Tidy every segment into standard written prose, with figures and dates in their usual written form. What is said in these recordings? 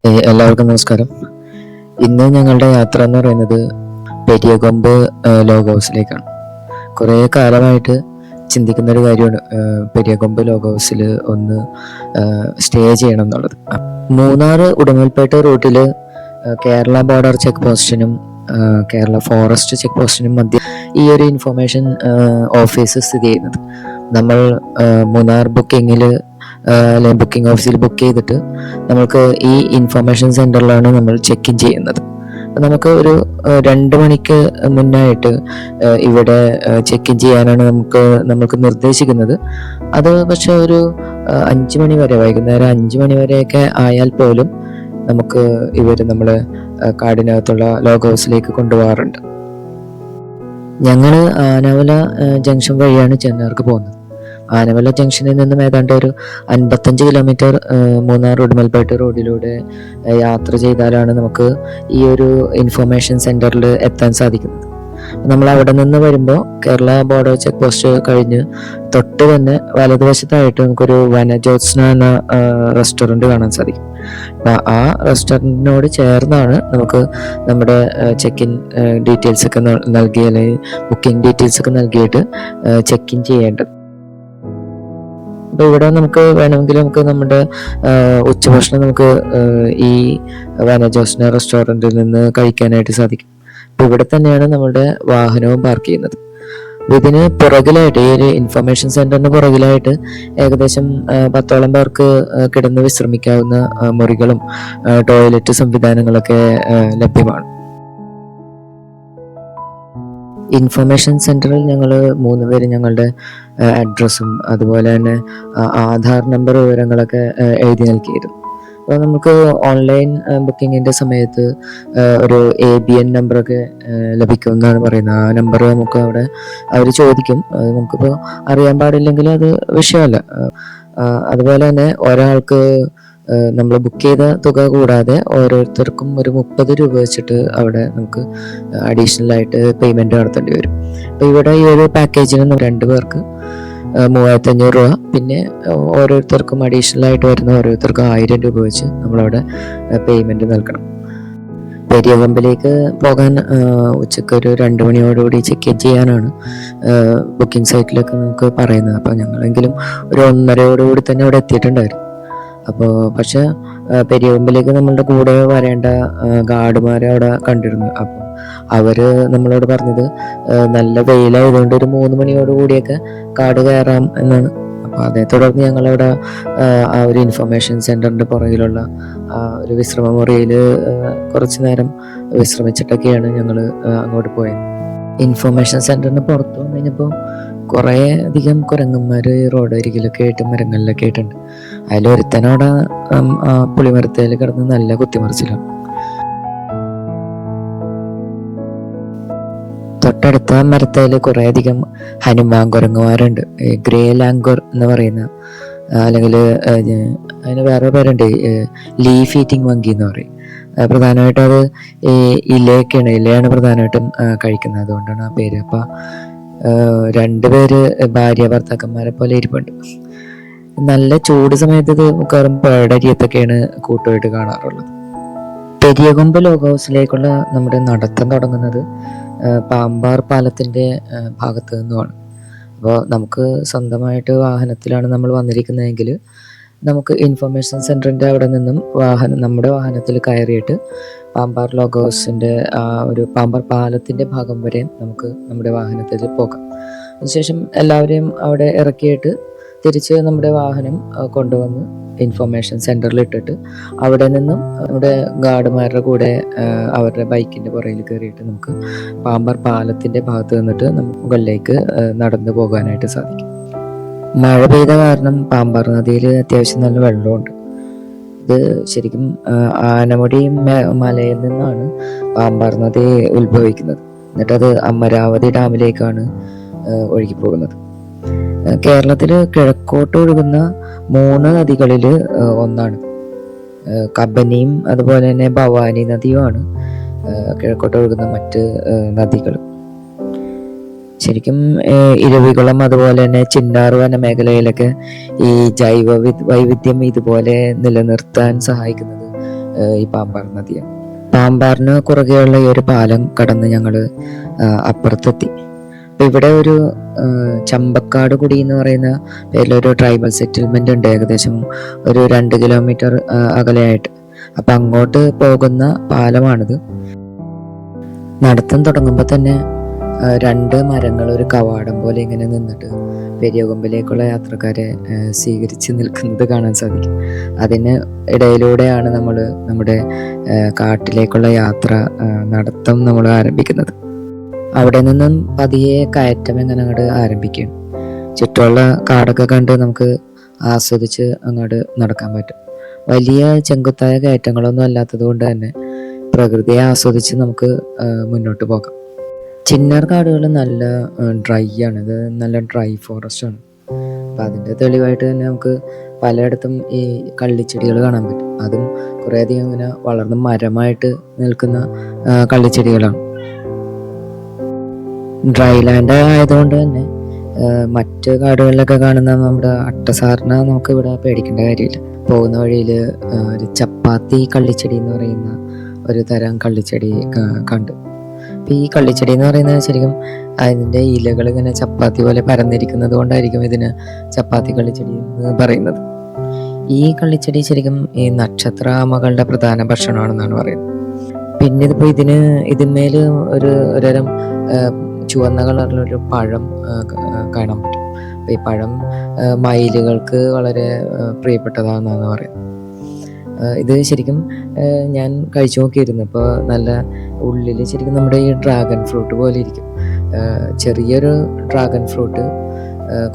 എല്ലാവർക്കും നമസ്കാരം. ഇന്ന് ഞങ്ങളുടെ യാത്ര എന്ന് പറയുന്നത് പെരിയകൊമ്പ് ലോഗ് ഹൗസിലേക്കാണ്. കുറേ കാലമായിട്ട് ചിന്തിക്കുന്ന ഒരു കാര്യമാണ് പെരിയകൊമ്പ് ലോഗ് ഹൗസിൽ ഒന്ന് സ്റ്റേ ചെയ്യണം എന്നുള്ളത്. മൂന്നാർ ഉടുമ്പൽപേട്ട് റൂട്ടിൽ കേരള ബോർഡർ ചെക്ക് പോസ്റ്റിനും കേരള ഫോറസ്റ്റ് ചെക്ക് പോസ്റ്റിനും മധ്യ ഈ ഒരു ഇൻഫർമേഷൻ ഓഫീസ് സ്ഥിതി ചെയ്യുന്നത്. നമ്മൾ മൂന്നാർ ബുക്കിങ്ങിൽ അല്ലെങ്കിൽ ബുക്കിംഗ് ഓഫീസിൽ ബുക്ക് ചെയ്തിട്ട് നമുക്ക് ഈ ഇൻഫർമേഷൻ സെൻറ്ററിലാണ് നമ്മൾ ചെക്ക് ഇൻ ചെയ്യുന്നത്. നമുക്ക് ഒരു 2 മണിക്ക് മുന്നായിട്ട് ഇവിടെ ചെക്ക് ഇൻ ചെയ്യാനാണ് നമുക്ക് നിർദ്ദേശിക്കുന്നത്. അത് പക്ഷെ ഒരു 5 മണി വരെ, വൈകുന്നേരം 5 മണി വരെയൊക്കെ ആയാൽ പോലും നമുക്ക് നമ്മളെ കാടിനകത്തുള്ള ലോഗ് ഹൗസിലേക്ക് കൊണ്ടുപോകാറുണ്ട്. ഞങ്ങൾ ആനവല ജംഗ്ഷൻ വഴിയാണ് ചെന്നാർക്ക് പോകുന്നത്. ആനവല ജംഗ്ഷനിൽ നിന്നും ഏതാണ്ട് ഒരു 55 കിലോമീറ്റർ മൂന്നാർ ഉടുമ്പൽപേട്ട് റോഡിലൂടെ യാത്ര ചെയ്താലാണ് നമുക്ക് ഈ ഒരു ഇൻഫർമേഷൻ സെന്ററിൽ എത്താൻ സാധിക്കുന്നത്. നമ്മൾ അവിടെ നിന്ന് വരുമ്പോൾ കേരള ബോർഡർ ചെക്ക് പോസ്റ്റ് കഴിഞ്ഞ് തൊട്ട് തന്നെ വലതുവശത്തായിട്ട് നമുക്കൊരു വനജ്യോത്സ്ന എന്ന റെസ്റ്റോറൻറ്റ് കാണാൻ സാധിക്കും. ആ റെസ്റ്റോറൻറ്റിനോട് ചേർന്നാണ് നമുക്ക് നമ്മുടെ ചെക്ക് ഇൻ ഡീറ്റെയിൽസ് ഒക്കെ നൽകി, അല്ലെങ്കിൽ ബുക്കിംഗ് ഡീറ്റെയിൽസ് ഒക്കെ നൽകിയിട്ട് ചെക്ക് ഇൻ ചെയ്യേണ്ടത്. അപ്പോൾ ഇവിടെ നമുക്ക് വേണമെങ്കിൽ നമ്മുടെ ഉച്ചഭക്ഷണം നമുക്ക് ഈ വനജ്യോത്സ്ന റെസ്റ്റോറൻറ്റിൽ നിന്ന് കഴിക്കാനായിട്ട് സാധിക്കും. അപ്പോൾ ഇവിടെ തന്നെയാണ് നമ്മുടെ വാഹനവും പാർക്ക് ചെയ്യുന്നത്. ഇതിന് പുറകിലായിട്ട്, ഈ ഒരു ഇൻഫർമേഷൻ സെന്ററിന് പുറകിലായിട്ട് ഏകദേശം 10ഓളം പേർക്ക് കിടന്ന് വിശ്രമിക്കാവുന്ന മുറികളും ടോയ്ലറ്റ് സംവിധാനങ്ങളൊക്കെ ലഭ്യമാണ്. ഇൻഫർമേഷൻ സെന്ററിൽ ഞങ്ങൾ 3 പേര് ഞങ്ങളുടെ അഡ്രസ്സും അതുപോലെ തന്നെ ആധാർ നമ്പർ വിവരങ്ങളൊക്കെ എഴുതി നൽകിയിരുന്നു. അപ്പോൾ നമുക്ക് ഓൺലൈൻ ബുക്കിങ്ങിൻ്റെ സമയത്ത് ഒരു ABN നമ്പറൊക്കെ ലഭിക്കും എന്നാണ് പറയുന്നത്. ആ നമ്പർ നമുക്ക് അവിടെ അവർ ചോദിക്കും. അത് നമുക്കിപ്പോൾ അറിയാൻ പാടില്ലെങ്കിൽ അത് വിഷയമല്ല. അതുപോലെ തന്നെ ഒരാൾക്ക് നമ്മൾ ബുക്ക് ചെയ്ത തുക കൂടാതെ ഓരോരുത്തർക്കും ഒരു 30 രൂപ വെച്ചിട്ട് അവിടെ നമുക്ക് അഡീഷണൽ ആയിട്ട് പേയ്മെന്റ് നടത്തേണ്ടി വരും. അപ്പോൾ ഇവിടെ ഈ ഒരു പാക്കേജിന് 2 പേർക്ക് 3500 രൂപ, പിന്നെ ഓരോരുത്തർക്കും അഡീഷണൽ ആയിട്ട് വരുന്ന ഓരോരുത്തർക്കും 1000 രൂപ വെച്ച് നമ്മളവിടെ പേയ്മെന്റ് നൽകണം. പെരിയകൊമ്പിലേക്ക് പോകാൻ ഉച്ചയ്ക്ക് ഒരു 2 മണിയോടുകൂടി ചെക്ക് ഇൻ ചെയ്യാനാണ് ബുക്കിംഗ് സൈറ്റിലൊക്കെ നമുക്ക് പറയുന്നത്. അപ്പോൾ ഞങ്ങളെങ്കിലും ഒരു 1:30 തന്നെ അവിടെ എത്തിയിട്ടുണ്ടായിരുന്നു. അപ്പോൾ പക്ഷെ പെരിയകൊമ്പിലേക്ക് നമ്മളുടെ കൂടെ വരേണ്ട ഗാർഡുമാരെ അവിടെ കണ്ടിരുന്നു. അപ്പം അവര് നമ്മളോട് പറഞ്ഞത് നല്ല വെയിലായതുകൊണ്ട് ഒരു 3 മണിയോടുകൂടിയൊക്കെ കാട് കയറാം എന്നാണ്. അപ്പോൾ അതേ തുടർന്ന് ഞങ്ങളവിടെ ആ ഒരു ഇൻഫർമേഷൻ സെന്ററിന്റെ പുറകിലുള്ള ഒരു വിശ്രമ മുറിയിൽ കുറച്ചു നേരം വിശ്രമിച്ചിട്ടൊക്കെയാണ് ഞങ്ങൾ അങ്ങോട്ട് പോയത്. ഇൻഫർമേഷൻ സെന്ററിന് പുറത്ത് വന്നു കഴിഞ്ഞപ്പോൾ കുറേ അധികം കുരങ്ങന്മാർ റോഡ് അരികിലൊക്കെ ആയിട്ട് മരങ്ങളിലൊക്കെ ആയിട്ടുണ്ട്. അതിലൊരുത്തനോടെ പുളിമരത്തേൽ കിടന്ന് നല്ല കുത്തിമറിച്ചിലാണ്. തൊട്ടടുത്ത മരത്തേൽ കുറേ അധികം ഹനുമാൻ കുരങ്ങന്മാരുണ്ട്. ഗ്രേ ലാംഗോർ എന്ന് പറയുന്ന, അല്ലെങ്കിൽ അതിന് വേറെ പേരുണ്ട്, ലീഫ് ഈറ്റിംഗ് മങ്കി എന്ന് പറയും. പ്രധാനമായിട്ടും അത് ഈ ഇലയാണ് പ്രധാനമായിട്ടും കഴിക്കുന്നത്, അതുകൊണ്ടാണ് ആ പേര്. അപ്പം 2 പേര് ഭാര്യ ഭർത്താക്കന്മാരെ പോലെ ഇരിപ്പുണ്ട്. നല്ല ചൂട് സമയത്ത് ഇത് മിക്കവാറും പേടരിയത്തൊക്കെയാണ് കൂട്ടുമായിട്ട് കാണാറുള്ളത്. പെരിയകൊമ്പ് ലോഗ് ഹൗസിലേക്കുള്ള നമ്മുടെ നടത്തം തുടങ്ങുന്നത് പാമ്പാർ പാലത്തിന്റെ ഭാഗത്ത് നിന്നുമാണ്. അപ്പോൾ നമുക്ക് സ്വന്തമായിട്ട് വാഹനത്തിലാണ് നമ്മൾ വന്നിരിക്കുന്നതെങ്കിൽ നമുക്ക് ഇൻഫർമേഷൻ സെന്ററിന്റെ അവിടെ നിന്നും നമ്മുടെ വാഹനത്തിൽ കയറിയിട്ട് പാമ്പാർ ലോഗ് ഹൗസിന്റെ ഒരു പാമ്പാർ പാലത്തിന്റെ ഭാഗം വരെ നമുക്ക് നമ്മുടെ വാഹനത്തിൽ പോകാം. അതിനുശേഷം എല്ലാവരെയും അവിടെ ഇറക്കിയിട്ട് തിരിച്ച് നമ്മുടെ വാഹനം കൊണ്ടുവന്ന് ഇൻഫർമേഷൻ സെന്ററിൽ ഇട്ടിട്ട് അവിടെ നിന്നും നമ്മുടെ ഗാർഡുമാരുടെ കൂടെ അവരുടെ ബൈക്കിന്റെ പുറകിൽ കയറിയിട്ട് നമുക്ക് പാമ്പാർ പാലത്തിന്റെ ഭാഗത്ത് നിന്നിട്ട് നമുക്ക് മുകളിലേക്ക് നടന്നു പോകാനായിട്ട് സാധിക്കും. മഴ പെയ്ത കാരണം പാമ്പാർ നദിയിൽ അത്യാവശ്യം നല്ല വെള്ളമുണ്ട്. ഇത് ശരിക്കും ആനമുടി മലയിൽ നിന്നാണ് പാമ്പാർ നദി ഉത്ഭവിക്കുന്നത്. എന്നിട്ടത് അമരാവതി ഡാമിലേക്കാണ് ഒഴുകിപ്പോകുന്നത്. കേരളത്തിൽ കിഴക്കോട്ട് ഒഴുകുന്ന 3 നദികളിൽ ഒന്നാണ്. കബനിയും അതുപോലെ തന്നെ ഭവാനി നദിയുമാണ് കിഴക്കോട്ട് ഒഴുകുന്ന മറ്റ് നദികൾ. ശരിക്കും ഇരവികുളം അതുപോലെ തന്നെ ചിന്നാർ വനമേഖലയിലൊക്കെ ഈ ജൈവ വൈവിധ്യം ഇതുപോലെ നിലനിർത്താൻ സഹായിക്കുന്നത് ഈ പാമ്പാർ നദിയാണ്. പാമ്പാറിന് കുറുകെയുള്ള ഈ ഒരു പാലം കടന്ന് ഞങ്ങൾ അപ്പുറത്തെത്തി. അപ്പം ഇവിടെ ഒരു ചമ്പക്കാട് കുടി എന്ന് പറയുന്ന പേരിലൊരു ട്രൈബൽ സെറ്റിൽമെന്റ് ഉണ്ട്, ഏകദേശം ഒരു 2 കിലോമീറ്റർ അകലെയായിട്ട്. അപ്പം അങ്ങോട്ട് പോകുന്ന പാലമാണിത്. നടത്തം തുടങ്ങുമ്പോൾ തന്നെ 2 മരങ്ങൾ ഒരു കവാടം പോലെ ഇങ്ങനെ നിന്നിട്ട് പെരിയകൊമ്പിലേക്കുള്ള യാത്രക്കാരെ സ്വീകരിച്ച് നിൽക്കുന്നത് കാണാൻ സാധിക്കും. അതിന് ഇടയിലൂടെയാണ് നമ്മൾ നമ്മുടെ കാട്ടിലേക്കുള്ള യാത്ര നടത്തം നമ്മൾ ആരംഭിക്കുന്നത്. അവിടെ നിന്നും പതിയെ കയറ്റം എങ്ങനെ അങ്ങോട്ട് ആരംഭിക്കുകയാണ്. ചുറ്റുമുള്ള കാടൊക്കെ കണ്ട് നമുക്ക് ആസ്വദിച്ച് അങ്ങോട്ട് നടക്കാൻ പറ്റും. വലിയ ചെങ്കുത്തായ കയറ്റങ്ങളൊന്നും അല്ലാത്തത് കൊണ്ട് തന്നെ പ്രകൃതിയെ ആസ്വദിച്ച് നമുക്ക് മുന്നോട്ട് പോകാം. ചിന്നാർ കാടുകൾ നല്ല ഡ്രൈ ആണ്, ഇത് നല്ല ഡ്രൈ ഫോറസ്റ്റ് ആണ്. അപ്പം അതിൻ്റെ തെളിവായിട്ട് തന്നെ നമുക്ക് പലയിടത്തും ഈ കള്ളിച്ചെടികൾ കാണാൻ പറ്റും. അതും കുറേയധികം ഇങ്ങനെ വളർന്ന് മരമായിട്ട് നിൽക്കുന്ന കള്ളിച്ചെടികളാണ്. ഡ്രൈ ലാൻഡ് ആയതുകൊണ്ട് തന്നെ മറ്റ് കാടുകളിലൊക്കെ കാണുന്ന നമ്മുടെ അട്ടസാറിനെ നമുക്ക് ഇവിടെ പേടിക്കേണ്ട കാര്യമില്ല. പോകുന്ന വഴിയിൽ ഒരു ചപ്പാത്തി കള്ളിച്ചെടി എന്ന് പറയുന്ന ഒരു തരം കള്ളിച്ചെടി കണ്ടു. അപ്പം ഈ കള്ളിച്ചെടി എന്ന് പറയുന്നത് ശരിക്കും അതിൻ്റെ ഇലകൾ ഇങ്ങനെ ചപ്പാത്തി പോലെ പരന്നിരിക്കുന്നത് കൊണ്ടായിരിക്കും ഇതിന് ചപ്പാത്തി കള്ളിച്ചെടി എന്ന് പറയുന്നത്. ഈ കള്ളിച്ചെടി ശരിക്കും ഈ നക്ഷത്രാമകളുടെ പ്രധാന ഭക്ഷണമാണെന്നാണ് പറയുന്നത്. പിന്നെ ഇതിപ്പോൾ ഇതിന്മേൽ ഒരുതരം ചുവന്ന കളറിലൊരു പഴം കാണാൻ പറ്റും. അപ്പം ഈ പഴം മയിലുകൾക്ക് വളരെ പ്രിയപ്പെട്ടതാണെന്നാണ് പറയുന്നത്. ഇത് ശരിക്കും ഞാൻ കഴിച്ചു നോക്കിയിരുന്നു. ഇപ്പോൾ നല്ല ഉള്ളിൽ ശരിക്കും നമ്മുടെ ഈ ഡ്രാഗൺ ഫ്രൂട്ട് പോലെ ഇരിക്കും. ചെറിയൊരു ഡ്രാഗൺ ഫ്രൂട്ട്,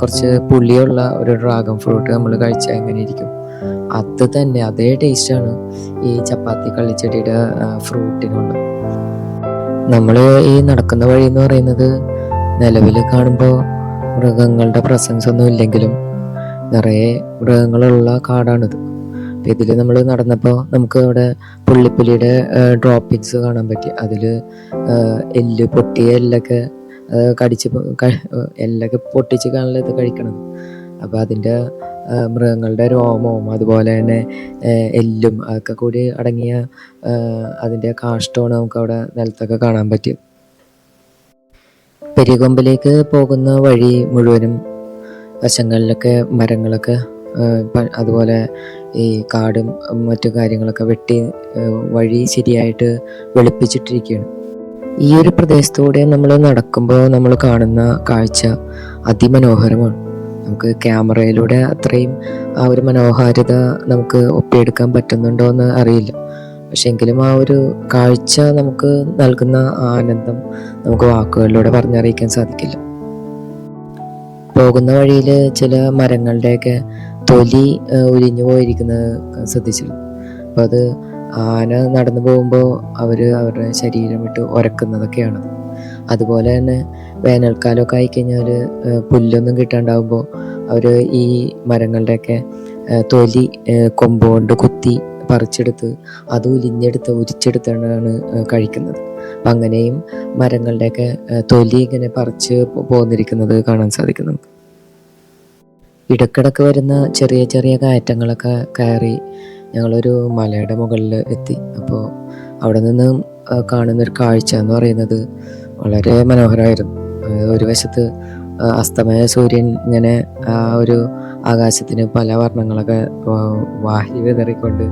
കുറച്ച് പുളിയുള്ള ഒരു ഡ്രാഗൺ ഫ്രൂട്ട് നമ്മൾ കഴിച്ചാൽ എങ്ങനെ ഇരിക്കും, അത് തന്നെ അതേ ടേസ്റ്റാണ് ഈ ചപ്പാത്തി കള്ളിച്ചെടിയുടെ ഫ്രൂട്ടിനുള്ളത്. നമ്മൾ ഈ നടക്കുന്ന വഴി എന്ന് പറയുന്നത് നിലവിൽ കാണുമ്പോൾ മൃഗങ്ങളുടെ പ്രസൻസ് ഒന്നും ഇല്ലെങ്കിലും നിറയെ മൃഗങ്ങളുള്ള കാടാണിത്. ഇതിൽ നമ്മൾ നടന്നപ്പോൾ നമുക്ക് അവിടെ പുള്ളിപ്പുലിയുടെ ഡ്രോപ്പിങ്സ് കാണാൻ പറ്റി. അതിൽ പൊട്ടിയ എല്ലൊക്കെ എല്ലൊക്കെ പൊട്ടിച്ച് കാണാൻ ഇത് കഴിക്കണത്. അപ്പോൾ അതിൻ്റെ മൃഗങ്ങളുടെ രോമവും അതുപോലെ തന്നെ എല്ലും അതൊക്കെ കൂടി അടങ്ങിയ അതിൻ്റെ കാഷ്ടമാണ് നമുക്ക് അവിടെ നിലത്തൊക്കെ കാണാൻ പറ്റിയത്. പെരിയകൊമ്പിലേക്ക് പോകുന്ന വഴി മുഴുവനും വശങ്ങളിലൊക്കെ മരങ്ങളൊക്കെ അതുപോലെ ഈ കാടും മറ്റു കാര്യങ്ങളൊക്കെ വെട്ടി വഴി ശരിയായിട്ട് വെളുപ്പിച്ചിട്ടിരിക്കുകയാണ്. ഈ ഒരു പ്രദേശത്തൂടെ നമ്മൾ നടക്കുമ്പോൾ നമ്മൾ കാണുന്ന കാഴ്ച അതിമനോഹരമാണ്. നമുക്ക് ക്യാമറയിലൂടെ അത്രയും ആ ഒരു മനോഹാരിത നമുക്ക് ഒപ്പിയെടുക്കാൻ പറ്റുന്നുണ്ടോ എന്ന് അറിയില്ല. പക്ഷെ എങ്കിലും ആ ഒരു കാഴ്ച നമുക്ക് നൽകുന്ന ആനന്ദം നമുക്ക് വാക്കുകളിലൂടെ പറഞ്ഞറിയിക്കാൻ സാധിക്കില്ല. പോകുന്ന വഴിയിൽ ചില മരങ്ങളുടെയൊക്കെ തൊലി ഉരിഞ്ഞു പോയിരിക്കുന്നത് ശ്രദ്ധിച്ചിരുന്നു. അപ്പം അത് ആന നടന്നു പോകുമ്പോൾ അവരുടെ ശരീരം വിട്ട് ഉരക്കുന്നതൊക്കെയാണ്. അതുപോലെ തന്നെ വേനൽക്കാലമൊക്കെ ആയിക്കഴിഞ്ഞാൽ പുല്ലൊന്നും കിട്ടാണ്ടാവുമ്പോൾ അവർ ഈ മരങ്ങളുടെയൊക്കെ തൊലി കൊമ്പ് കൊണ്ട് കുത്തി പറിച്ചെടുത്ത് അത് ഉരിച്ചെടുത്താണ് കഴിക്കുന്നത്. അപ്പം അങ്ങനെയും മരങ്ങളുടെയൊക്കെ തൊലി ഇങ്ങനെ പറിച്ച് പോന്നിരിക്കുന്നത് കാണാൻ സാധിക്കും നമുക്ക്. ഇടക്കിടക്ക് വരുന്ന ചെറിയ ചെറിയ കയറ്റങ്ങളൊക്കെ കയറി ഞങ്ങളൊരു മലയുടെ മുകളിൽ എത്തി. അപ്പോൾ അവിടെ നിന്ന് കാണുന്നൊരു കാഴ്ച എന്ന് പറയുന്നത് വളരെ മനോഹരമായിരുന്നു. ഒരു വശത്ത് അസ്തമയ സൂര്യൻ ഇങ്ങനെ ആ ഒരു ആകാശത്തിന് പല വർണ്ണങ്ങളൊക്കെ വാരി വിതറിക്കൊണ്ട്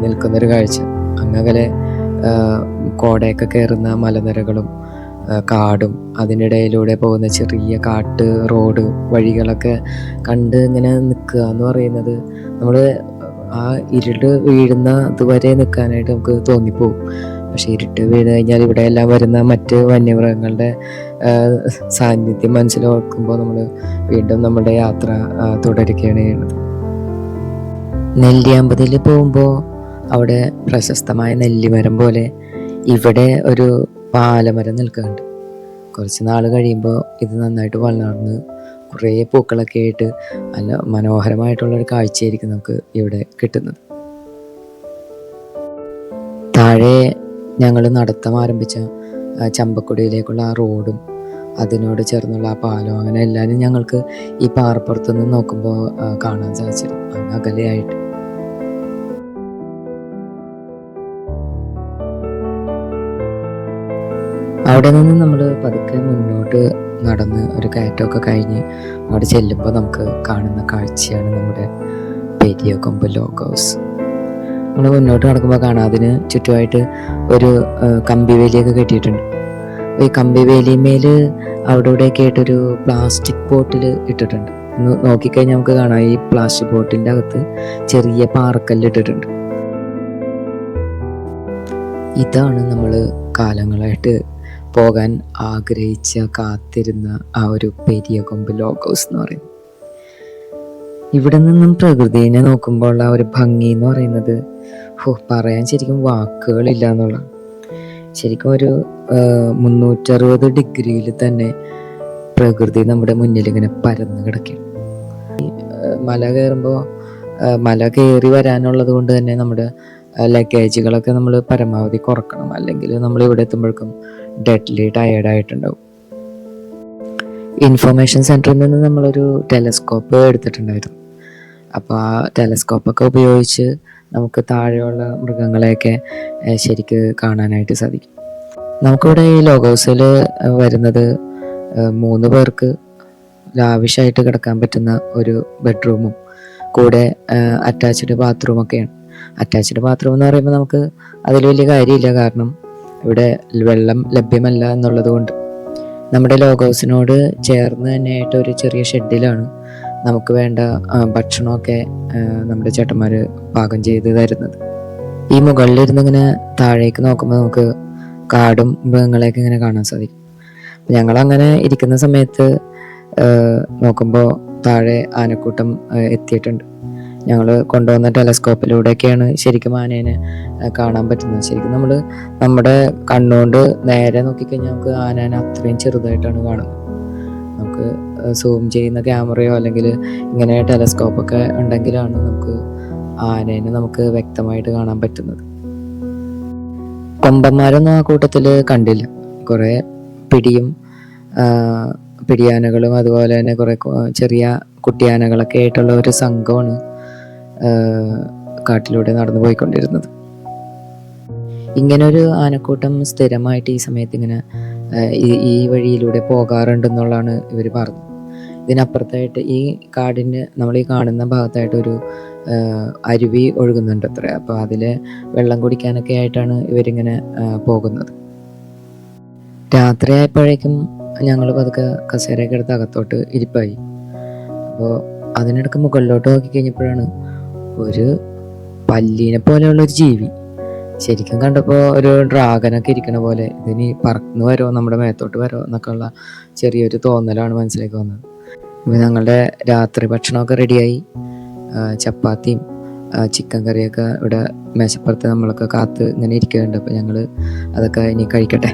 നിൽക്കുന്നൊരു കാഴ്ച. അങ്ങകലെ കോടയൊക്കെ കയറുന്ന മലനിരകളും കാടും അതിനിടയിലൂടെ പോകുന്ന ചെറിയ കാട്ട് റോഡ് വഴികളൊക്കെ കണ്ട് ഇങ്ങനെ നിൽക്കുക എന്ന് പറയുന്നത് നമ്മൾ ആ ഇരുട്ട് വീഴുന്ന അതുവരെ നിൽക്കാനായിട്ട് നമുക്ക് തോന്നിപ്പോവും. പക്ഷെ ഇരുട്ട് വീണ് കഴിഞ്ഞാൽ ഇവിടെ എല്ലാം വരുന്ന മറ്റ് വന്യമൃഗങ്ങളുടെ സാന്നിധ്യം മനസ്സിലോർക്കുമ്പോൾ നമ്മൾ വീണ്ടും നമ്മുടെ യാത്ര തുടരുകയാണ് ചെയ്യുന്നത്. നെല്ലിയാമ്പതിയിൽ പോകുമ്പോൾ അവിടെ പ്രശസ്തമായ നെല്ലിമരം പോലെ ഇവിടെ ഒരു പാലമരം നിൽക്കുന്നുണ്ട്. കുറച്ച് നാൾ കഴിയുമ്പോൾ ഇത് നന്നായിട്ട് വളർന്ന് കുറേ പൂക്കളൊക്കെ ആയിട്ട് നല്ല മനോഹരമായിട്ടുള്ളൊരു കാഴ്ചയായിരിക്കും നമുക്ക് ഇവിടെ കിട്ടുന്നത്. താഴെ ഞങ്ങൾ നടത്തം ആരംഭിച്ച ചമ്പക്കുടിയിലേക്കുള്ള ആ റോഡും അതിനോട് ചേർന്നുള്ള ആ പാലം അങ്ങനെ എല്ലാവരും ഞങ്ങൾക്ക് ഈ പാറപ്പുറത്ത് നിന്ന് നോക്കുമ്പോൾ കാണാൻ സാധിച്ചിരുന്നു. അങ്ങ് അകലെയായിട്ട് അവിടെ നിന്ന് നമ്മൾ പതുക്കെ മുന്നോട്ട് നടന്ന് ഒരു കയറ്റമൊക്കെ കഴിഞ്ഞ് അവിടെ ചെല്ലുമ്പോൾ നമുക്ക് കാണുന്ന കാഴ്ചയാണ് നമ്മുടെ പെരിയകൊമ്പ് ലോഗ് ഹൗസ്. നമ്മൾ മുന്നോട്ട് നടക്കുമ്പോൾ കാണാം അതിന് ചുറ്റുമായിട്ട് ഒരു കമ്പിവേലിയൊക്കെ കെട്ടിയിട്ടുണ്ട്. ഈ കമ്പിവേലിമേൽ അവിടെ ഇവിടെയൊക്കെ ആയിട്ടൊരു പ്ലാസ്റ്റിക് ബോട്ടിൽ ഇട്ടിട്ടുണ്ട്. ഒന്ന് നോക്കിക്കഴിഞ്ഞാൽ നമുക്ക് കാണാം ഈ പ്ലാസ്റ്റിക് ബോട്ടിൻ്റെ അകത്ത് ചെറിയ പാറക്കല്ല് ഇട്ടിട്ടുണ്ട്. ഇതാണ് നമ്മൾ കാലങ്ങളായിട്ട് പോകാൻ ആഗ്രഹിച്ച കാത്തിരുന്ന ആ ഒരു പെരിയകൊമ്പ് ലോഗ് ഹൗസ് എന്ന് പറയുന്നത്. ഇവിടെ നിന്നും പ്രകൃതിനെ നോക്കുമ്പോൾ ആ ഒരു ഭംഗി എന്ന് പറയുന്നത് പറയാൻ ശരിക്കും വാക്കുകളില്ല എന്നുള്ള. ശരിക്കും ഒരു 360 ഡിഗ്രിയിൽ തന്നെ പ്രകൃതി നമ്മുടെ മുന്നിൽ ഇങ്ങനെ പരന്ന് കിടക്കും. മല കയറുമ്പോൾ മല കയറി വരാനുള്ളത് കൊണ്ട് തന്നെ നമ്മുടെ ലഗേജുകളൊക്കെ നമ്മൾ പരമാവധി കുറക്കണം, അല്ലെങ്കിൽ നമ്മൾ ഇവിടെ എത്തുമ്പോഴേക്കും ഡെഡ്ലി ടയേർഡായിട്ടുണ്ടാവും. ഇൻഫർമേഷൻ സെൻറ്ററിൽ നിന്ന് നമ്മളൊരു ടെലസ്കോപ്പ് എടുത്തിട്ടുണ്ടായിരുന്നു. അപ്പോൾ ആ ടെലസ്കോപ്പൊക്കെ ഉപയോഗിച്ച് നമുക്ക് താഴെയുള്ള മൃഗങ്ങളെയൊക്കെ ശരിക്ക് കാണാനായിട്ട് സാധിക്കും. നമുക്കിവിടെ ഈ ലോഗ് ഹൗസിൽ വരുന്നത് 3 പേർക്ക് ലാവിഷായിട്ട് കിടക്കാൻ പറ്റുന്ന ഒരു ബെഡ്റൂമും കൂടെ അറ്റാച്ച്ഡ് ബാത്റൂമൊക്കെയാണ്. അറ്റാച്ച്ഡ് ബാത്റൂം എന്ന് പറയുമ്പോൾ നമുക്ക് അതിൽ വലിയ കാര്യമില്ല, കാരണം ഇവിടെ വെള്ളം ലഭ്യമല്ല എന്നുള്ളത് കൊണ്ട്. നമ്മുടെ ലോഗ് ഹൗസിനോട് ചേർന്ന് തന്നെയായിട്ട് ഒരു ചെറിയ ഷെഡിലാണ് നമുക്ക് വേണ്ട ഭക്ഷണമൊക്കെ നമ്മുടെ ചേട്ടന്മാർ പാകം ചെയ്ത് തരുന്നത്. ഈ മുകളിലിരുന്ന് ഇങ്ങനെ താഴേക്ക് നോക്കുമ്പോൾ നമുക്ക് കാടും മൃഗങ്ങളെയൊക്കെ ഇങ്ങനെ കാണാൻ സാധിക്കും. ഞങ്ങളങ്ങനെ ഇരിക്കുന്ന സമയത്ത് നോക്കുമ്പോൾ താഴെ ആനക്കൂട്ടം എത്തിയിട്ടുണ്ട്. ഞങ്ങൾ കൊണ്ടുവന്ന ടെലസ്കോപ്പിലൂടെയൊക്കെയാണ് ശരിക്കും ആനേനെ കാണാൻ പറ്റുന്നത്. ശരിക്കും നമ്മൾ നമ്മുടെ കണ്ണുകൊണ്ട് നേരെ നോക്കിക്കഴിഞ്ഞാൽ നമുക്ക് ആനേനെ അത്രയും ചെറുതായിട്ടാണ് കാണുന്നത്. നമുക്ക് സൂം ചെയ്യുന്ന ക്യാമറയോ അല്ലെങ്കിൽ ഇങ്ങനെ ടെലസ്കോപ്പൊക്കെ ഉണ്ടെങ്കിലാണ് നമുക്ക് ആനേനെ നമുക്ക് വ്യക്തമായിട്ട് കാണാൻ പറ്റുന്നത്. കൊമ്പന്മാരൊന്നും ആ കൂട്ടത്തിൽ കണ്ടില്ല. കുറേ പിടിയാനകളും അതുപോലെ തന്നെ കുറേ ചെറിയ കുട്ടിയാനകളൊക്കെ ആയിട്ടുള്ള ഒരു സംഘമാണ് കാട്ടിലൂടെ നടന്നു പോയിക്കൊണ്ടിരുന്നത്. ഇങ്ങനൊരു ആനക്കൂട്ടം സ്ഥിരമായിട്ട് ഈ സമയത്ത് ഇങ്ങനെ ഈ വഴിയിലൂടെ പോകാറുണ്ടെന്നുള്ളതാണ് ഇവർ പറഞ്ഞത്. ഇതിനപ്പുറത്തായിട്ട് ഈ കാടിന് നമ്മൾ ഈ കാണുന്ന ഭാഗത്തായിട്ട് ഒരു അരുവി ഒഴുകുന്നുണ്ട് അത്ര. അപ്പോൾ അതിൽ വെള്ളം കുടിക്കാനൊക്കെ ആയിട്ടാണ് ഇവരിങ്ങനെ പോകുന്നത്. രാത്രിയായപ്പോഴേക്കും ഞങ്ങൾ പതുക്കെ കസേരയൊക്കെ എടുത്ത് അകത്തോട്ട് ഇരിപ്പായി. അപ്പോൾ അതിനിടക്ക് മുകളിലോട്ട് നോക്കി കഴിഞ്ഞപ്പോഴാണ് ഒരു പല്ലീനെ പോലെയുള്ള ഒരു ജീവി. ശരിക്കും കണ്ടപ്പോൾ ഒരു ഡ്രാഗനൊക്കെ ഇരിക്കണ പോലെ, ഇതിന് പറന്ന് വരുമോ നമ്മുടെ മേത്തോട്ട് വരുമോ എന്നൊക്കെ ഉള്ള ചെറിയൊരു തോന്നലാണ് മനസ്സിലേക്ക് വന്നത്. അപ്പോൾ ഞങ്ങളുടെ രാത്രി ഭക്ഷണമൊക്കെ റെഡിയായി. ചപ്പാത്തിയും ചിക്കൻ കറിയൊക്കെ ഇവിടെ മേശപ്പുറത്ത് നമ്മളൊക്കെ കാത്ത് ഇങ്ങനെ ഇരിക്കുന്നുണ്ട്. അപ്പോൾ ഞങ്ങൾ അതൊക്കെ ഇനി കഴിക്കട്ടെ.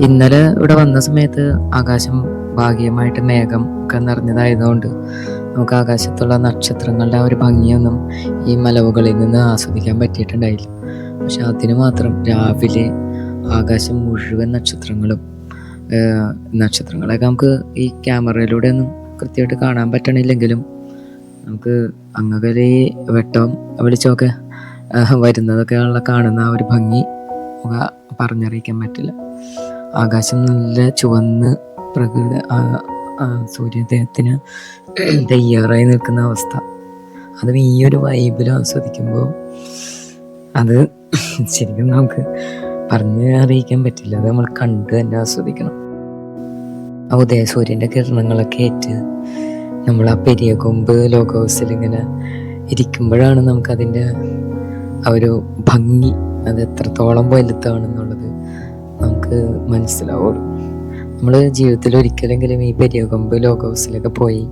ഇന്നലെ ഇവിടെ വന്ന സമയത്ത് ആകാശം ഭാഗികമായിട്ട് മേഘം ഒക്കെ നിറഞ്ഞതായതുകൊണ്ട് നമുക്ക് ആകാശത്തുള്ള നക്ഷത്രങ്ങളുടെ ആ ഒരു ഭംഗിയൊന്നും ഈ മലമുകളിൽ നിന്ന് ആസ്വദിക്കാൻ പറ്റിയിട്ടുണ്ടായില്ല. പക്ഷെ അതിന് മാത്രം രാവിലെ ആകാശം മുഴുവൻ നക്ഷത്രങ്ങളൊക്കെ നമുക്ക് ഈ ക്യാമറയിലൂടെ ഒന്നും കൃത്യമായിട്ട് കാണാൻ പറ്റണില്ലെങ്കിലും നമുക്ക് അങ്ങകലെ വെട്ടവും വെളിച്ചമൊക്കെ വരുന്നതൊക്കെ ഉള്ള കാണുന്ന ആ ഒരു ഭംഗി പറഞ്ഞറിയിക്കാൻ പറ്റില്ല. ആകാശം നല്ല ചുവന്ന് പ്രകൃതി സൂര്യോദയത്തിന് തയ്യാറായി നിൽക്കുന്ന അവസ്ഥ, അതും ഈ ഒരു വൈബിൽ ആസ്വദിക്കുമ്പോൾ അത് ശരിക്കും നമുക്ക് പറഞ്ഞ് അറിയിക്കാൻ പറ്റില്ല. അത് നമ്മൾ കണ്ട് തന്നെ ആസ്വദിക്കണം. ആ ഉദയ സൂര്യൻ്റെ കിരണങ്ങളൊക്കെ ഏറ്റ് നമ്മൾ ആ പെരിയകൊമ്പ് ലോഗ് ഹൗസിൽ ഇങ്ങനെ ഇരിക്കുമ്പോഴാണ് നമുക്കതിൻ്റെ ആ ഒരു ഭംഗി അത് എത്രത്തോളം വലുതാണെന്നുള്ളത് നമുക്ക് മനസ്സിലാവുള്ളൂ. നമ്മൾ ജീവിതത്തിൽ ഒരിക്കലെങ്കിലും ഈ പെരിയകൊമ്പ് ലോഗ് ഹൗസിലൊക്കെ പോയി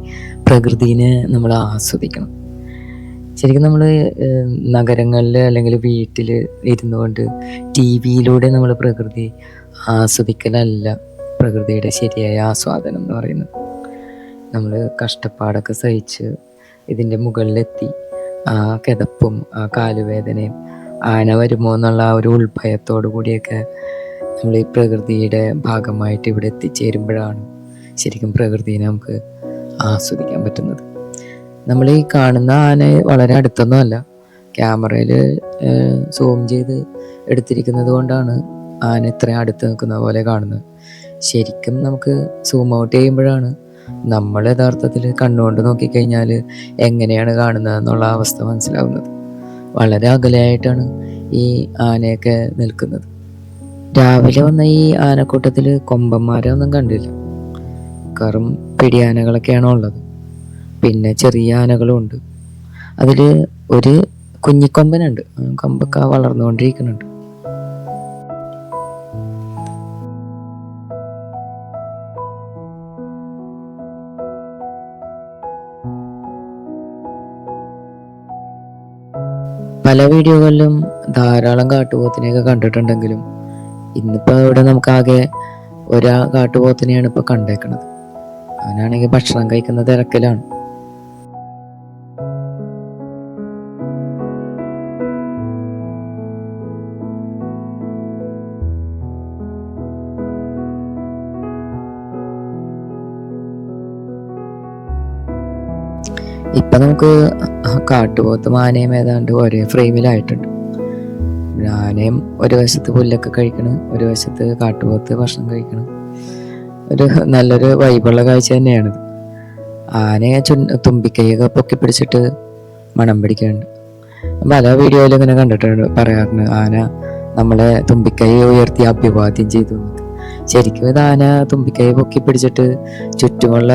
പ്രകൃതിനെ നമ്മൾ ആസ്വദിക്കണം. ശരിക്കും നമ്മൾ നഗരങ്ങളിൽ അല്ലെങ്കിൽ വീട്ടിൽ ഇരുന്നു കൊണ്ട് TV-യിലൂടെ നമ്മൾ പ്രകൃതി ആസ്വദിക്കലല്ല പ്രകൃതിയുടെ ശരിയായ ആസ്വാദനം എന്ന് പറയുന്നത്. നമ്മൾ കഷ്ടപ്പാടൊക്കെ സഹിച്ച് ഇതിൻ്റെ മുകളിലെത്തി ആ കിതപ്പും ആ കാലുവേദനയും ആന വരുമോ എന്നുള്ള ആ ഒരു ഉൾഭയത്തോടു കൂടിയൊക്കെ നമ്മൾ ഈ പ്രകൃതിയുടെ ഭാഗമായിട്ട് ഇവിടെ എത്തിച്ചേരുമ്പോഴാണ് ശരിക്കും പ്രകൃതിയെ നമുക്ക് ആസ്വദിക്കാൻ പറ്റുന്നത്. നമ്മൾ ഈ കാണുന്ന ആന വളരെ അടുത്തൊന്നും അല്ല, ക്യാമറയിൽ സൂം ചെയ്ത് എടുത്തിരിക്കുന്നത് കൊണ്ടാണ് ആന ഇത്രയും അടുത്ത് നിൽക്കുന്ന പോലെ കാണുന്നത്. ശരിക്കും നമുക്ക് സൂം ഔട്ട് ചെയ്യുമ്പോഴാണ് നമ്മൾ യഥാർത്ഥത്തിൽ കണ്ണുകൊണ്ട് നോക്കിക്കഴിഞ്ഞാൽ എങ്ങനെയാണ് കാണുന്നത് എന്നുള്ള അവസ്ഥ മനസ്സിലാവുന്നത്. വളരെ അകലെയായിട്ടാണ് ഈ ആനയൊക്കെ നിൽക്കുന്നത്. രാവിലെ വന്ന ഈ ആനക്കൂട്ടത്തിൽ കൊമ്പന്മാരെ ഒന്നും കണ്ടില്ല. കറും പിടിയാനകളൊക്കെയാണ് ഉള്ളത്. പിന്നെ ചെറിയ ആനകളും ഉണ്ട്. അതിൽ ഒരു കുഞ്ഞിക്കൊമ്പനുണ്ട്. കൊമ്പൊക്കെ വളർന്നുകൊണ്ടിരിക്കുന്നുണ്ട്. പല വീഡിയോകളിലും ധാരാളം കാട്ടുപോത്തിനെയൊക്കെ കണ്ടിട്ടുണ്ടെങ്കിലും ഇന്നിപ്പോൾ ഇവിടെ നമുക്കാകെ കാട്ടുപോത്തിനെയാണ് ഇപ്പോൾ കണ്ടേക്കണത്. അവനാണെങ്കിൽ ഭക്ഷണം കഴിക്കുന്ന തിരക്കിലാണ്. ഇപ്പം നമുക്ക് കാട്ടുപോത്തും ആനയും ഏതാണ്ട് ഒരേ ഫ്രെയിമിലായിട്ടുണ്ട്. ആനയും ഒരു വശത്ത് പുല്ലൊക്കെ കഴിക്കണം, ഒരു വശത്ത് കാട്ടുപോത്ത് ഭക്ഷണം കഴിക്കണം. നല്ലൊരു വൈബുള്ള കാഴ്ച തന്നെയാണിത്. ആനയെ തുമ്പിക്കൈയൊക്കെ പൊക്കി പിടിച്ചിട്ട് മണം പിടിക്കുന്നുണ്ട്. പല വീഡിയോയിലും ഇങ്ങനെ കണ്ടിട്ടുണ്ട്, പറയാറുണ്ട് ആന നമ്മളെ തുമ്പിക്കൈ ഉയർത്തി അഭിവാദ്യം ചെയ്തു. ശരിക്കും ഇത് ആന തുമ്പിക്കൈ പൊക്കി പിടിച്ചിട്ട് ചുറ്റുമുള്ള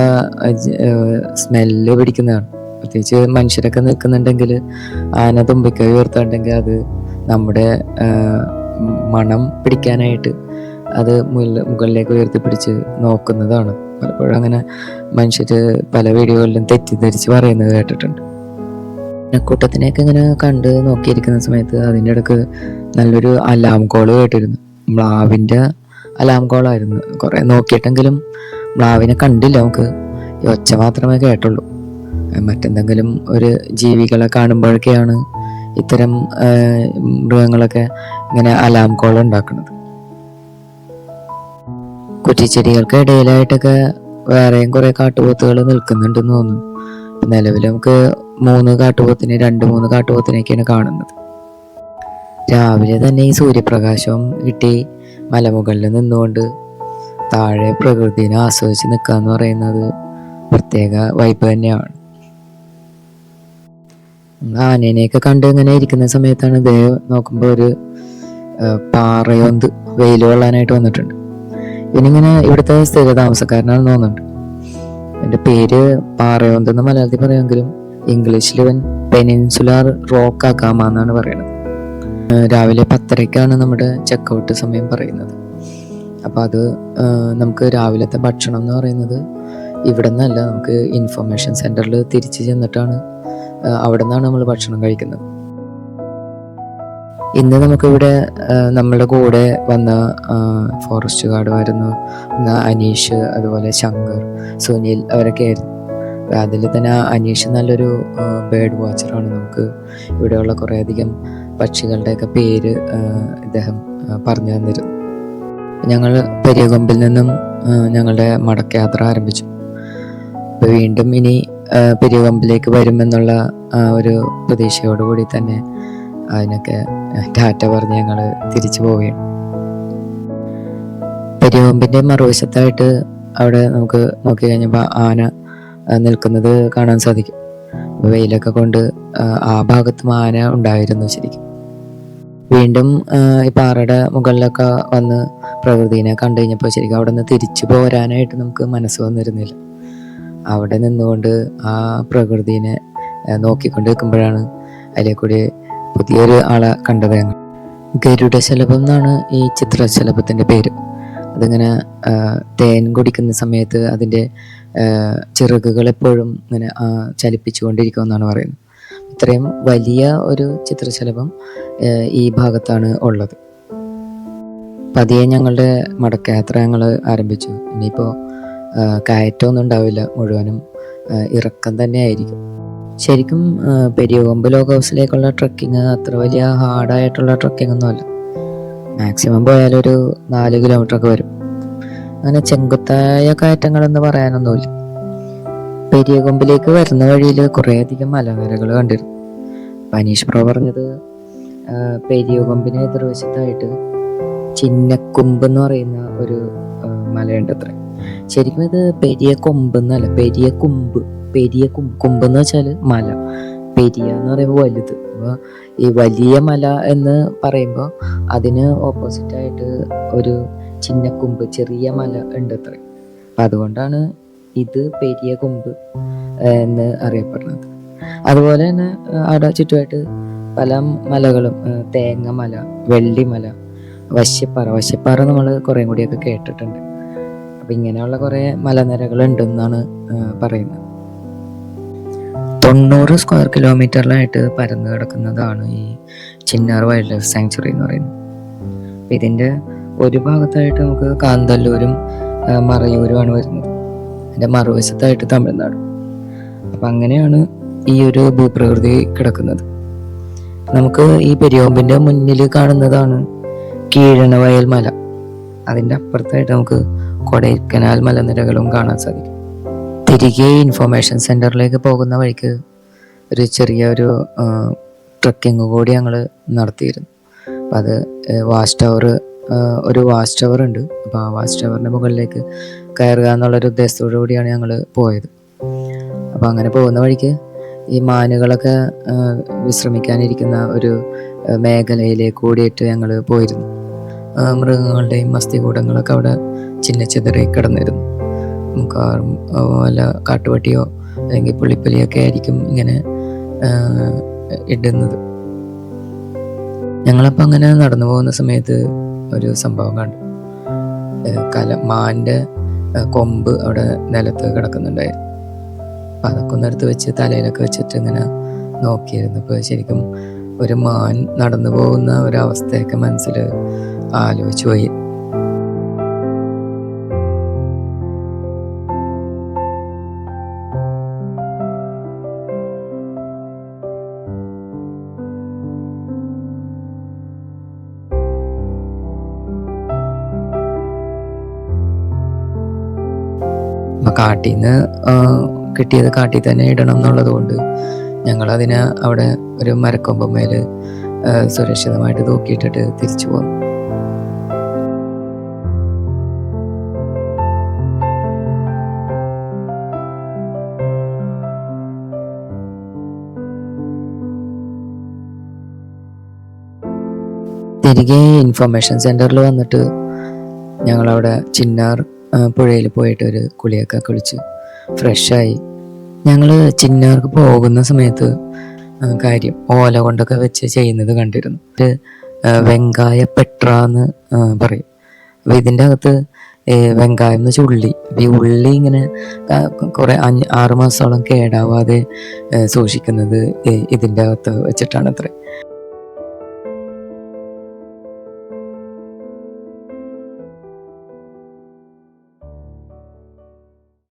സ്മെല്ല് പിടിക്കുന്നതാണ്. പ്രത്യേകിച്ച് മനുഷ്യരൊക്കെ നിൽക്കുന്നുണ്ടെങ്കിൽ ആന തുമ്പിക്കൈ ഉയർത്തുണ്ടെങ്കിൽ അത് നമ്മുടെ മണം പിടിക്കാനായിട്ട് അത് മുകളിലേക്ക് ഉയർത്തിപ്പിടിച്ച് നോക്കുന്നതാണ്. പലപ്പോഴും അങ്ങനെ മനുഷ്യർ പല വീഡിയോകളിലും തെറ്റിദ്ധരിച്ച് പറയുന്നത് കേട്ടിട്ടുണ്ട്. കൂട്ടത്തിനെയൊക്കെ ഇങ്ങനെ കണ്ട് നോക്കിയിരിക്കുന്ന സമയത്ത് അതിൻ്റെ ഇടയ്ക്ക് നല്ലൊരു അലാം കോള് കേട്ടിരുന്നു. മ്ലാവിൻ്റെ അലാം കോളായിരുന്നു. കുറേ നോക്കിയിട്ടെങ്കിലും മ്ലാവിനെ കണ്ടില്ല. നമുക്ക് ഈ ഒച്ച മാത്രമേ കേട്ടുള്ളൂ. മറ്റെന്തെങ്കിലും ഒരു ജീവികളെ കാണുമ്പോഴൊക്കെയാണ് ഇത്തരം മൃഗങ്ങളൊക്കെ ഇങ്ങനെ അലാം കോൾ ഉണ്ടാക്കുന്നത്. കുറ്റിച്ചെടികൾക്ക് ഇടയിലായിട്ടൊക്കെ വേറെയും കുറെ കാട്ടുപോത്തുകൾ നിൽക്കുന്നുണ്ടെന്ന് തോന്നുന്നു. നിലവിൽ നമുക്ക് 3 കാട്ടുപോത്തിനെയൊക്കെയാണ് കാണുന്നത്. രാവിലെ തന്നെ ഈ സൂര്യപ്രകാശവും കിട്ടി മലമുകളിൽ നിന്നുകൊണ്ട് താഴെ പ്രകൃതിനെ ആസ്വദിച്ച് നിൽക്കുക എന്ന് പറയുന്നത് പ്രത്യേക വൈബ് തന്നെയാണ്. ആനേനെയൊക്കെ കണ്ട് ഇങ്ങനെ ഇരിക്കുന്ന സമയത്താണ് നോക്കുമ്പോൾ ഒരു പാറയോന്ത് വെയിൽ കൊള്ളാനായിട്ട് വന്നിട്ടുണ്ട്. ഇവനിങ്ങനെ ഇവിടുത്തെ സ്ഥിര താമസക്കാരനാണെന്ന് തോന്നുന്നുണ്ട്. എൻ്റെ പേര് പാറയോന്ത് എന്ന് മലയാളത്തിൽ പറയുമെങ്കിലും ഇംഗ്ലീഷിൽ ഇവൻ പെനിൻസുലാർ റോക്ക് അഗാമ എന്നാണ് പറയുന്നത്. രാവിലെ 10:30 നമ്മുടെ ചെക്കൗട്ട് സമയം പറയുന്നത്. അപ്പോൾ അത് നമുക്ക് രാവിലത്തെ ഭക്ഷണം എന്ന് പറയുന്നത് ഇവിടെ നിന്നല്ല, നമുക്ക് ഇൻഫർമേഷൻ സെൻറ്ററിൽ തിരിച്ച് ചെന്നിട്ടാണ് അവിടെ നിന്നാണ് നമ്മൾ ഭക്ഷണം കഴിക്കുന്നത്. ഇന്ന് നമുക്കിവിടെ നമ്മളുടെ കൂടെ വന്ന ഫോറസ്റ്റ് ഗാർഡുമായിരുന്നു അനീഷ്, അതുപോലെ ശങ്കർ, സുനിൽ, അവരൊക്കെ ആയിരുന്നു. അതിൽ തന്നെ അനീഷ് നല്ലൊരു ബേർഡ് വാച്ചറാണ്. നമുക്ക് ഇവിടെയുള്ള കുറേയധികം പക്ഷികളുടെയൊക്കെ പേര് ഇദ്ദേഹം പറഞ്ഞു തന്നിരുന്നു. ഞങ്ങൾ പെരിയകൊമ്പിൽ നിന്നും ഞങ്ങളുടെ മടക്കയാത്ര ആരംഭിച്ചു. അപ്പോൾ വീണ്ടും ഇനി പെരിയകൊമ്പിലേക്ക് വരുമെന്നുള്ള ഒരു പ്രതീക്ഷയോടുകൂടി തന്നെ അതിനൊക്കെ ടാറ്റ പറഞ്ഞ് ഞങ്ങൾ തിരിച്ചു പോവുകയാണ്. പെരിയകൊമ്പിൻ്റെ മറുവശത്തായിട്ട് അവിടെ നമുക്ക് നോക്കി കഴിഞ്ഞപ്പോൾ ആന നിൽക്കുന്നത് കാണാൻ സാധിക്കും. വെയിലൊക്കെ കൊണ്ട് ആ ഭാഗത്തും ആന ഉണ്ടായിരുന്നു ശരിക്കും. വീണ്ടും ഈ പാറയുടെ മുകളിലൊക്കെ വന്ന് പ്രകൃതിനെ കണ്ടു കഴിഞ്ഞപ്പോൾ ശരിക്കും അവിടെ നിന്ന് തിരിച്ചു പോരാനായിട്ട് നമുക്ക് മനസ്സ് വന്നിരുന്നില്ല. അവിടെ നിന്നുകൊണ്ട് ആ പ്രകൃതിനെ നോക്കിക്കൊണ്ട് നിൽക്കുമ്പോഴാണ് അതിലെ കൂടി പുതിയൊരു ആളെ കണ്ടത് ഞങ്ങൾ. ഗരുഡശലഭം എന്നാണ് ഈ ചിത്രശലഭത്തിൻ്റെ പേര്. അതിങ്ങനെ തേൻ കുടിക്കുന്ന സമയത്ത് അതിൻ്റെ ചിറകുകൾ എപ്പോഴും ഇങ്ങനെ ചലിപ്പിച്ചുകൊണ്ടിരിക്കുമെന്നാണ് പറയുന്നത്. ഇത്രയും വലിയ ഒരു ചിത്രശലഭം ഈ ഭാഗത്താണ് ഉള്ളത്. പതിയെ ഞങ്ങളുടെ മടക്കയാത്ര ഞങ്ങൾ ആരംഭിച്ചു. ഇനിയിപ്പോൾ കയറ്റമൊന്നും ഉണ്ടാവില്ല, മുഴുവനും ഇറക്കം തന്നെ ആയിരിക്കും. ശരിക്കും പെരിയകൊമ്പ് ലോഗ് ഹൗസിലേക്കുള്ള ട്രക്കിങ് അത്ര വലിയ ഹാർഡായിട്ടുള്ള ട്രക്കിംഗ് ഒന്നുമല്ല. മാക്സിമം പോയാലൊരു 4 കിലോമീറ്ററൊക്കെ വരും. അങ്ങനെ ചെങ്കുത്തായ കയറ്റങ്ങളെന്ന് പറയാനൊന്നുമില്ല. പെരിയകൊമ്പിലേക്ക് വരുന്ന വഴിയിൽ കുറേയധികം മലനിരകൾ കണ്ടിരുന്നു. അനീഷ് ബ്രോ പറഞ്ഞത് പെരിയകൊമ്പിന് എതിർവശത്തായിട്ട് ചിന്നക്കൊമ്പ് എന്ന് പറയുന്ന ഒരു മലയുണ്ട് അത്ര. ശരിക്കും ഇത് പെരിയ കൊമ്പ് എന്നല്ല, പെരിയ കുമ്പ്. കുമ്പ് എന്ന് വെച്ചാൽ മല, പെരിയ എന്ന് പറയുമ്പോൾ വലുത്. അപ്പോൾ ഈ വലിയ മല എന്ന് പറയുമ്പോൾ അതിന് ഓപ്പോസിറ്റായിട്ട് ഒരു ചിന്നക്കുമ്പ്, ചെറിയ മല ഉണ്ട് അത്ര. അപ്പം അതുകൊണ്ടാണ് ഇത് പെരിയ കുമ്പ് എന്ന് അറിയപ്പെടുന്നത്. അതുപോലെ തന്നെ അവിടെ ചുറ്റുമായിട്ട് പല മലകളും, തേങ്ങമല, വെള്ളിമല, വശ്യപ്പാറ നമ്മൾ കുറേ കൂടിയൊക്കെ കേട്ടിട്ടുണ്ട്. അപ്പം ഇങ്ങനെയുള്ള കുറേ മലനിരകൾ ഉണ്ടെന്നാണ് പറയുന്നത്. 90 സ്ക്വയർ കിലോമീറ്ററിലായിട്ട് പരന്നു കിടക്കുന്നതാണ് ഈ ചിന്നാർ വൈൽഡ് ലൈഫ് സാങ്ച്വറി എന്ന് പറയുന്നത്. അപ്പം ഇതിൻ്റെ ഒരു ഭാഗത്തായിട്ട് നമുക്ക് കാന്തല്ലൂരും മറയൂരുമാണ് വരുന്നത്, അതിൻ്റെ മറുവശത്തായിട്ട് തമിഴ്നാട്. അപ്പം അങ്ങനെയാണ് ഈ ഒരു ഭൂപ്രകൃതി കിടക്കുന്നത്. നമുക്ക് ഈ പെരിയോമ്പിൻ്റെ മുന്നിൽ കാണുന്നതാണ് കീഴണവയൽ മല. അതിൻ്റെ അപ്പുറത്തായിട്ട് നമുക്ക് കൊടൈക്കനാൽ മലനിരകളും കാണാൻ സാധിക്കും. തിരികെ ഇൻഫോർമേഷൻ സെൻറ്ററിലേക്ക് പോകുന്ന വഴിക്ക് ഒരു ചെറിയൊരു ട്രക്കിങ് കൂടി ഞങ്ങൾ നടത്തിയിരുന്നു. അപ്പം അത് ഒരു വാച്ച് ടവർ ഉണ്ട്. അപ്പോൾ ആ വാച്ച് ടവറിൻ്റെ മുകളിലേക്ക് കയറുക എന്നുള്ളൊരു ഉദ്ദേശത്തോടു കൂടിയാണ് ഞങ്ങൾ പോയത്. അപ്പോൾ അങ്ങനെ പോകുന്ന വഴിക്ക് ഈ മാനുകളൊക്കെ വിശ്രമിക്കാനിരിക്കുന്ന ഒരു മേഖലയിലേക്ക് കൂടിയിട്ട് ഞങ്ങൾ പോയിരുന്നു. മൃഗങ്ങളുടെയും അസ്ഥികൂടങ്ങളൊക്കെ അവിടെ ചിന്നച്ചിതറി കിടന്നിരുന്നു. മിക്കവാറും വല്ല കാട്ടുപട്ടിയോ അല്ലെങ്കിൽ പുള്ളിപ്പലിയൊക്കെ ആയിരിക്കും ഇങ്ങനെ ഇടുന്നത്. ഞങ്ങളപ്പോൾ അങ്ങനെ നടന്നു പോകുന്ന സമയത്ത് ഒരു സംഭവം കണ്ടു. മാൻ്റെ കൊമ്പ് അവിടെ നിലത്ത് കിടക്കുന്നുണ്ടായിരുന്നു. അപ്പം അതൊക്കെ ഒന്നെടുത്ത് വെച്ച് തലയിലൊക്കെ വെച്ചിട്ട് ഇങ്ങനെ നോക്കിയിരുന്നു. അപ്പോൾ ശരിക്കും ഒരു മാൻ നടന്നു പോകുന്ന ഒരവസ്ഥയൊക്കെ മനസ്സിൽ ആലോചിച്ചു പോയി. അപ്പം കാട്ടിൽ നിന്ന് കിട്ടിയത് കാട്ടിൽ തന്നെ ഇടണം എന്നുള്ളത് കൊണ്ട് ഞങ്ങളതിനെ അവിടെ ഒരു മരക്കൊമ്പന്മേൽ സുരക്ഷിതമായിട്ട് തൂക്കിയിട്ടിട്ട് തിരിച്ചു പോകും. തിരികെ ഇൻഫർമേഷൻ സെൻറ്ററിൽ വന്നിട്ട് ഞങ്ങളവിടെ ചിന്നാർ പുഴയിൽ പോയിട്ട് ഒരു കുളിയൊക്കെ കുളിച്ച് ഫ്രഷായി. ഞങ്ങൾ ചിന്നാർക്ക് പോകുന്ന സമയത്ത് കാര്യം ഓല കൊണ്ടൊക്കെ വെച്ച് ചെയ്യുന്നത് കണ്ടിരുന്നു. ഇത് വെങ്കായ പെട്ര എന്ന് പറയും. അപ്പോൾ ഇതിൻ്റെ അകത്ത് വെങ്കായം എന്ന് വെച്ചാൽ ഉള്ളി. ഈ ഉള്ളി ഇങ്ങനെ കുറേ 6 മാസത്തോളം കേടാവാതെ സൂക്ഷിക്കുന്നത് ഇതിൻ്റെ അകത്ത് വെച്ചിട്ടാണ് അത്ര.